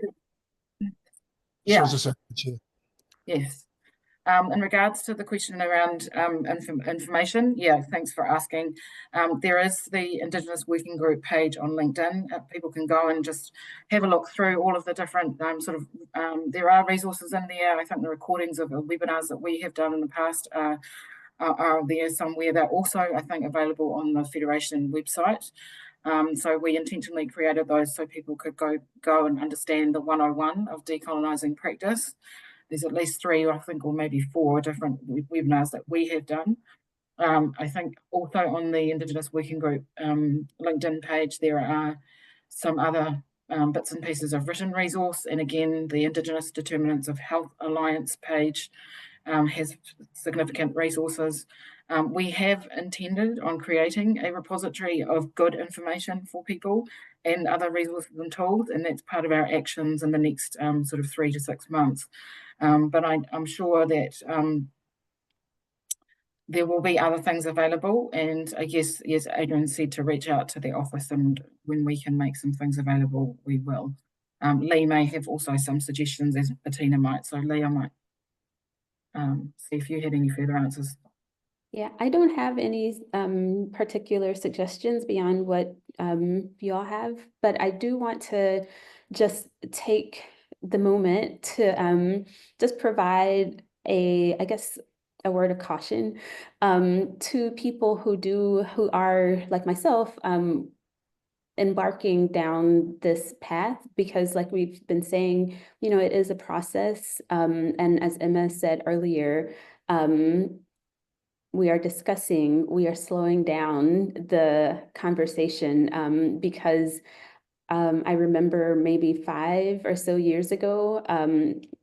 yes. In regards to the question around information, yeah, thanks for asking. There is the Indigenous Working Group page on LinkedIn. People can go and just have a look through all of the different there are resources in there. I think the recordings of the webinars that we have done in the past are there somewhere. They're also, I think, available on the Federation website. So we intentionally created those so people could go and understand the 101 of decolonizing practice. There's at least 3, I think, or maybe 4 different webinars that we have done. I think also on the Indigenous Working Group LinkedIn page, there are some other bits and pieces of written resource. And again, the Indigenous Determinants of Health Alliance page has significant resources. We have intended on creating a repository of good information for people and other resources and tools, and that's part of our actions in the next sort of 3 to 6 months. But I'm sure that there will be other things available, and I guess, as Adrian said, to reach out to the office, and when we can make some things available, we will. Leigh may have also some suggestions, as Bettina might. So Leigh, I might see if you had any further answers. Yeah, I don't have any particular suggestions beyond what you all have, but I do want to just take the moment to just provide a word of caution to people who are like myself, embarking down this path, because like we've been saying, you know, it is a process. And as Emma said earlier, we are slowing down the conversation because I remember maybe 5 or so years ago,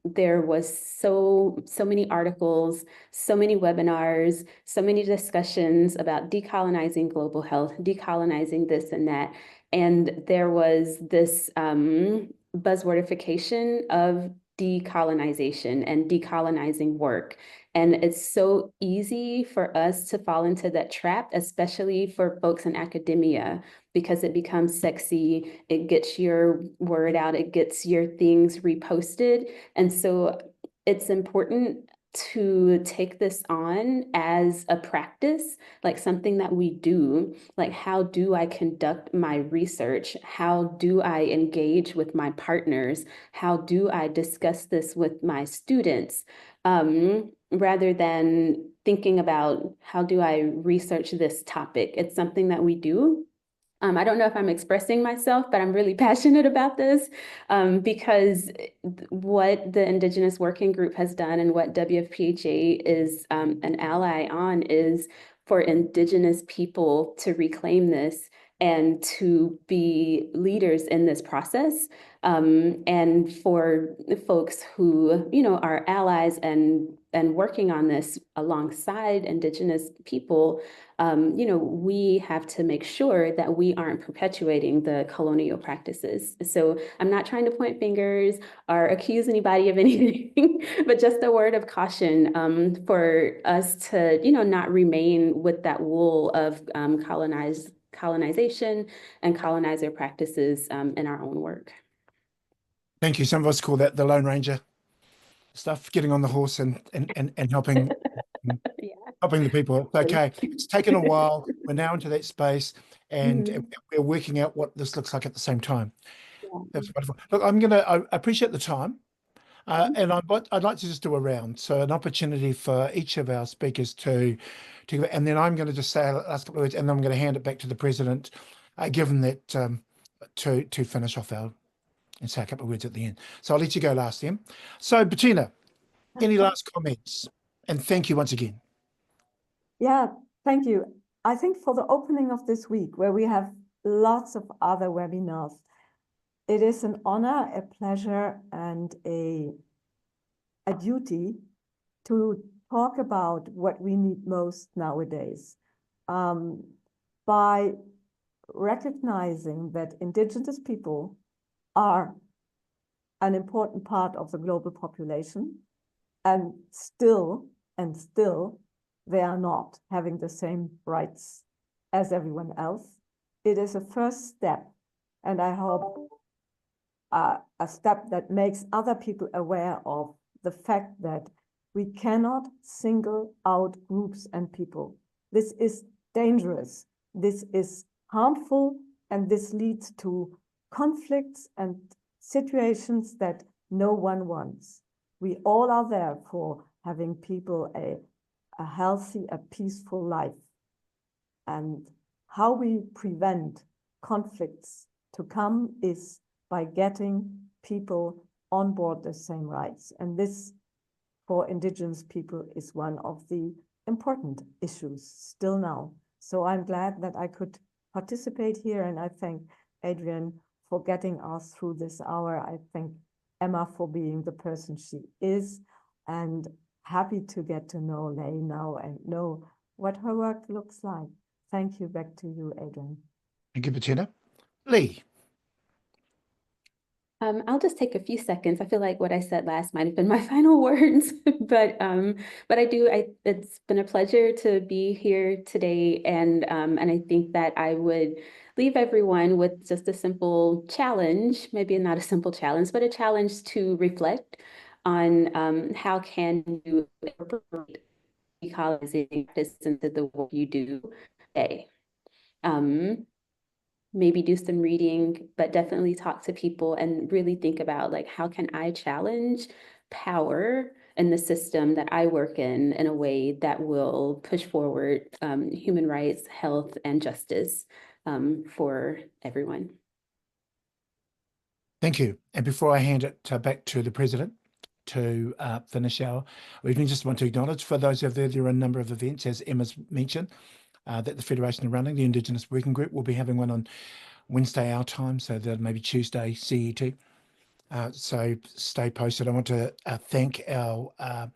there was so many articles, so many webinars, so many discussions about decolonizing global health, decolonizing this and that. And there was this buzzwordification of decolonization and decolonizing work. And it's so easy for us to fall into that trap, especially for folks in academia, because it becomes sexy, it gets your word out, it gets your things reposted. And so it's important to take this on as a practice, like something that we do, like how do I conduct my research? How do I engage with my partners? How do I discuss this with my students? Rather than thinking about how do I research this topic? It's something that we do. I don't know if I'm expressing myself, but I'm really passionate about this because what the Indigenous Working Group has done and what WFPHA is an ally on is for Indigenous people to reclaim this and to be leaders in this process. And for folks who, are allies and working on this alongside Indigenous people, we have to make sure that we aren't perpetuating the colonial practices. So I'm not trying to point fingers or accuse anybody of anything, but just a word of caution for us to, not remain with that wool of colonization and colonizer practices in our own work. Thank you. Some of us call that the Lone Ranger stuff, getting on the horse and helping. Yeah. Helping the people. It's okay. It's taken a while. We're now into that space, and we're working out what this looks like at the same time. Yeah. That's wonderful. Look, I appreciate the time, and I'd like to just do a round, so an opportunity for each of our speakers to and then I'm going to just say a last couple of words, and then I'm going to hand it back to the president, given that to finish off and say a couple of words at the end. So I'll let you go last, Em. So Bettina, any last comments? And thank you once again. Yeah, thank you. I think for the opening of this week, where we have lots of other webinars, it is an honor, a pleasure, and a duty to talk about what we need most nowadays. By recognizing that Indigenous people are an important part of the global population, and still, they are not having the same rights as everyone else. It is a first step, and I hope a step that makes other people aware of the fact that we cannot single out groups and people. This is dangerous, this is harmful, and this leads to conflicts and situations that no one wants. We all are there for having people a healthy, a peaceful life. And how we prevent conflicts to come is by getting people on board the same rights. And this, for Indigenous people, is one of the important issues still now. So I'm glad that I could participate here, and I thank Adrian for getting us through this hour. I thank Emma for being the person she is, and happy to get to know Leigh now and know what her work looks like. Thank you. Back to you, Adrian. Thank you, Bettina. Leigh. I'll just take a few seconds. I feel like what I said last might have been my final words, but it's been a pleasure to be here today, and I think that I would leave everyone with just a simple challenge, maybe not a simple challenge, but a challenge to reflect on how can you incorporate decolonizing practice into the work you do today. Maybe do some reading, but definitely talk to people and really think about, like, how can I challenge power in the system that I work in a way that will push forward human rights, health, and justice for everyone. Thank you. And before I hand it back to the president to finish our evening, just want to acknowledge, for those of you, there are a number of events, as Emma's mentioned, that the Federation are running. The Indigenous Working Group will be having one on Wednesday our time, so that maybe Tuesday CET. So stay posted. I want to thank our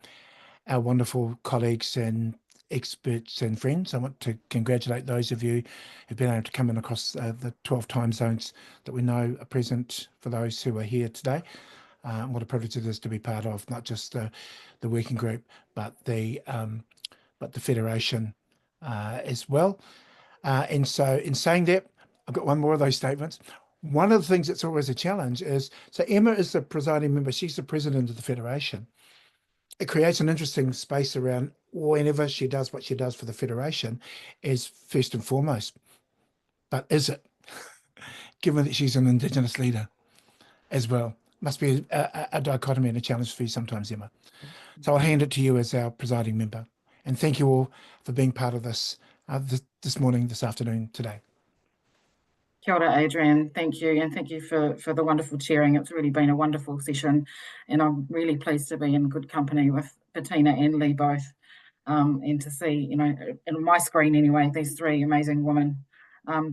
wonderful colleagues and experts and friends. I want to congratulate those of you who've been able to come in across the 12 time zones that we know are present, for those who are here today. What a privilege it is to be part of not just the working group, but the Federation as well. And so in saying that, I've got one more of those statements. One of the things that's always a challenge is, so Emma is the presiding member, she's the president of the Federation. it creates an interesting space around whenever she does what she does for the Federation is first and foremost. But is it? Given that she's an Indigenous leader as well. Must be a dichotomy and a challenge for you sometimes, Emma. So I'll hand it to you as our presiding member. And thank you all for being part of this this morning, this afternoon, today. Kia ora, Adrian. Thank you. And thank you for the wonderful chairing. It's really been a wonderful session. And I'm really pleased to be in good company with Bettina and Leigh both. And to see, you know, in my screen anyway, these three amazing women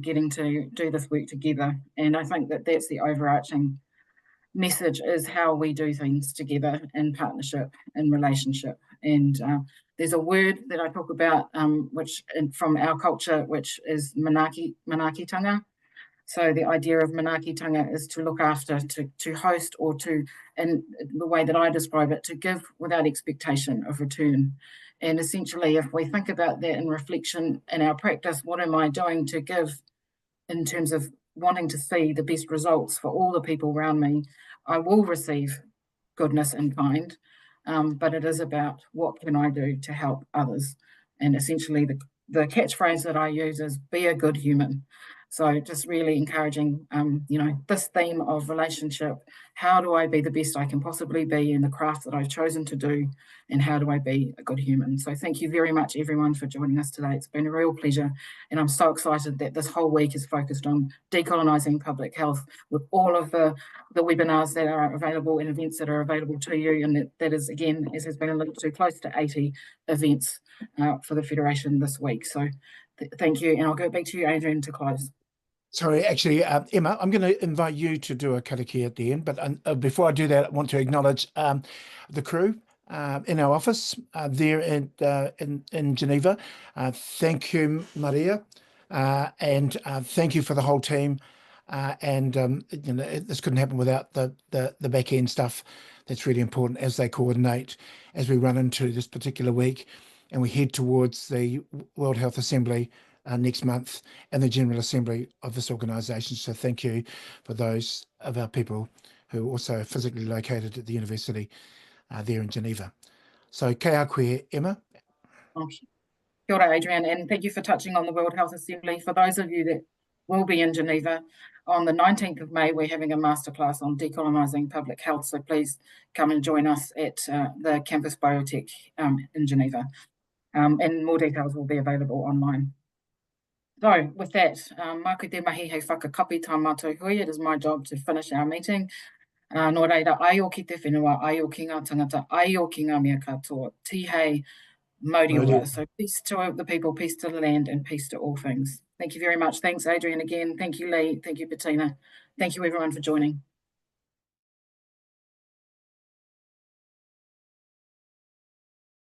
getting to do this work together. And I think that that's the overarching message, is how we do things together in partnership, in relationship. And there's a word that I talk about, which from our culture, which is manaakitanga. So the idea of manaakitanga is to look after, to host, or to, in the way that I describe it, to give without expectation of return. And essentially, if we think about that in reflection in our practice, what am I doing to give in terms of wanting to see the best results for all the people around me? I will receive goodness in kind, but it is about what can I do to help others. And essentially the catchphrase that I use is be a good human. So just really encouraging, you know, this theme of relationship. How do I be the best I can possibly be in the craft that I've chosen to do? And how do I be a good human? So thank you very much, everyone, for joining us today. It's been a real pleasure. And I'm so excited that this whole week is focused on decolonising public health, with all of the webinars that are available and events that are available to you. And that is, again, as has been alluded to, close to 80 events for the Federation this week. So thank you. And I'll go back to you, Adrian, to close. Sorry, actually, Emma, I'm going to invite you to do a karakia at the end. But before I do that, I want to acknowledge the crew in our office there in Geneva. Thank you, Maria, and thank you for the whole team. And you know, this couldn't happen without the back end stuff. That's really important as they coordinate as we run into this particular week, and we head towards the World Health Assembly next month and the General Assembly of this organisation. So thank you for those of our people who are also physically located at the university there in Geneva. So kei koe, Emma. Kia ora, Adrian, and thank you for touching on the World Health Assembly. For those of you that will be in Geneva, on the 19th of May, we're having a masterclass on decolonising public health. So please come and join us at the Campus Biotech in Geneva. And more details will be available online. So with that, mā koe te mahi hei whakakapi tā mātou hui. It is my job to finish our meeting. Nō reira, aio ki te whenua, aio ki ngā tangata, aio ki ngā mea katoa, tihei, mauriua. So peace to the people, peace to the land, and peace to all things. Thank you very much. Thanks, Adrian, again. Thank you, Leigh. Thank you, Bettina. Thank you, everyone, for joining.